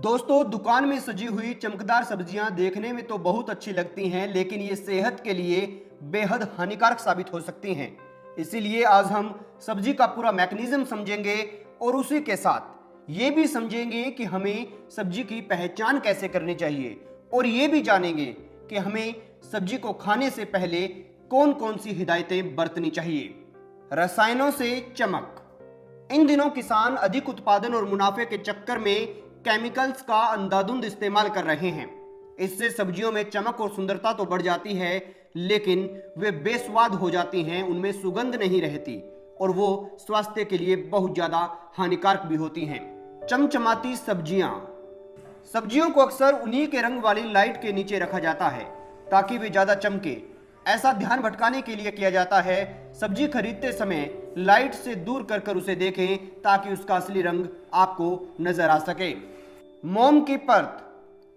दोस्तों, दुकान में सजी हुई चमकदार सब्जियां देखने में तो बहुत अच्छी लगती हैं, लेकिन ये सेहत के लिए बेहद हानिकारक साबित हो सकती हैं। इसीलिए आज हम सब्जी का पूरा मैकेनिज्म समझेंगे और उसी के साथ ये भी समझेंगे कि हमें सब्जी की पहचान कैसे करनी चाहिए और ये भी जानेंगे कि हमें सब्जी को खाने से पहले कौन कौन सी हिदायतें बरतनी चाहिए। रसायनों से चमक। इन दिनों किसान अधिक उत्पादन और मुनाफे के चक्कर में केमिकल्स का अंधाधुंध इस्तेमाल कर रहे हैं। इससे सब्जियों में चमक और सुंदरता तो बढ़ जाती है, लेकिन वे बेस्वाद हो जाती हैं, उनमें सुगंध नहीं रहती और वो स्वास्थ्य के लिए बहुत ज़्यादा हानिकारक भी होती हैं। चमचमाती सब्जियां। सब्जियों को अक्सर उन्हीं के रंग वाली लाइट के नीचे रखा जाता है ताकि वे ज़्यादा चमके। ऐसा ध्यान भटकाने के लिए किया जाता है। सब्जी खरीदते समय लाइट से दूर कर उसे देखें ताकि उसका असली रंग आपको नजर आ सके। मोम की परत।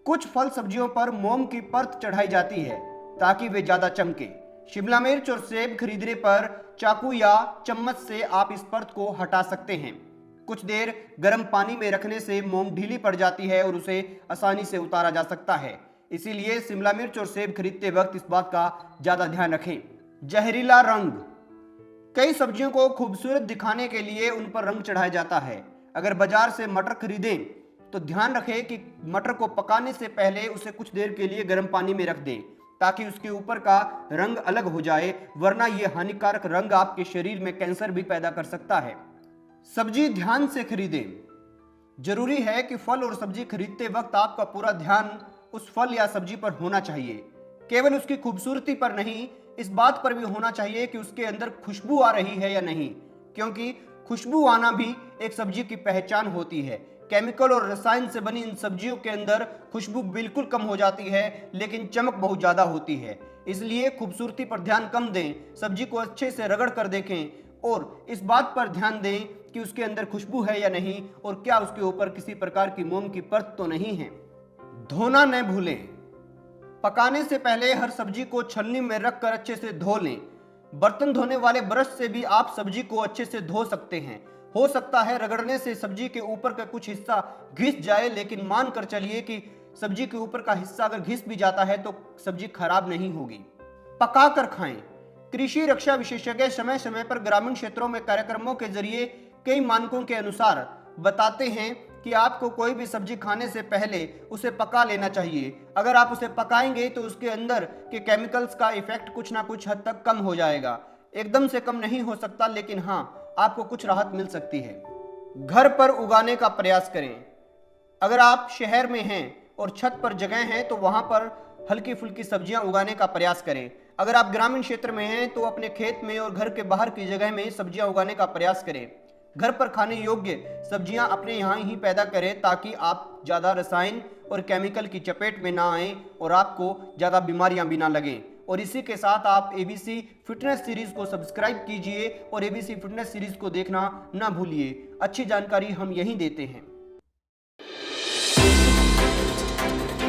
कुछ फल सब्जियों पर मोम की परत चढ़ाई जाती है ताकि वे ज्यादा चमके। शिमला मिर्च और सेब खरीदने पर चाकू या चम्मच से आप इस परत को हटा सकते हैं। कुछ देर गर्म पानी में रखने से मोम ढीली पड़ जाती है और उसे आसानी से उतारा जा सकता है। इसीलिए शिमला मिर्च और सेब खरीदते वक्त इस बात का ज्यादा ध्यान रखें। जहरीला रंग। कई सब्जियों को खूबसूरत दिखाने के लिए उन पर रंग चढ़ाया जाता है। अगर बाजार से मटर खरीदें तो ध्यान रखें कि मटर को पकाने से पहले उसे कुछ देर के लिए गर्म पानी में रख दें ताकि उसके ऊपर का रंग अलग हो जाए, वरना यह हानिकारक रंग आपके शरीर में कैंसर भी पैदा कर सकता है। सब्जी ध्यान से खरीदें। जरूरी है कि फल और सब्जी खरीदते वक्त आपका पूरा ध्यान उस फल या सब्जी पर होना चाहिए, केवल उसकी खूबसूरती पर नहीं, इस बात पर भी होना चाहिए कि उसके अंदर खुशबू आ रही है या नहीं, क्योंकि खुशबू आना भी एक सब्जी की पहचान होती है। केमिकल और रसायन से बनी इन सब्जियों के अंदर खुशबू बिल्कुल कम हो जाती है, लेकिन चमक बहुत ज़्यादा होती है। इसलिए खूबसूरती पर ध्यान कम दें, सब्जी को अच्छे से रगड़ कर देखें और इस बात पर ध्यान दें कि उसके अंदर खुशबू है या नहीं और क्या उसके ऊपर किसी प्रकार की मोम की परत तो नहीं है। धोना न भूलें। पकाने से पहले हर सब्जी को छन्नी में रखकर अच्छे से धो लें। बर्तन धोने वाले ब्रश से भी आप सब्जी को अच्छे से धो सकते हैं। हो सकता है रगड़ने से सब्जी के ऊपर का कुछ हिस्सा घिस जाए, लेकिन मान कर चलिए कि सब्जी के ऊपर का हिस्सा अगर घिस भी जाता है तो सब्जी खराब नहीं होगी। पका कर खाएं। कृषि रक्षा विशेषज्ञ समय समय पर ग्रामीण क्षेत्रों में कार्यक्रमों के जरिए कई मानकों के अनुसार बताते हैं कि आपको कोई भी सब्जी खाने से पहले उसे पका लेना चाहिए। अगर आप उसे पकाएंगे तो उसके अंदर के केमिकल्स का इफेक्ट कुछ ना कुछ हद तक कम हो जाएगा। एकदम से कम नहीं हो सकता, लेकिन हाँ, आपको कुछ राहत मिल सकती है। घर पर उगाने का प्रयास करें। अगर आप शहर में हैं और छत पर जगह है तो वहां पर हल्की फुल्की सब्जियां उगाने का प्रयास करें। अगर आप ग्रामीण क्षेत्र में हैं तो अपने खेत में और घर के बाहर की जगह में सब्जियां उगाने का प्रयास करें। घर पर खाने योग्य सब्जियां अपने यहाँ ही पैदा करें ताकि आप ज़्यादा रसायन और केमिकल की चपेट में ना आएँ और आपको ज़्यादा बीमारियां भी ना लगें। और इसी के साथ आप ABC फिटनेस सीरीज़ को सब्सक्राइब कीजिए और ABC फिटनेस सीरीज़ को देखना ना भूलिए। अच्छी जानकारी हम यहीं देते हैं।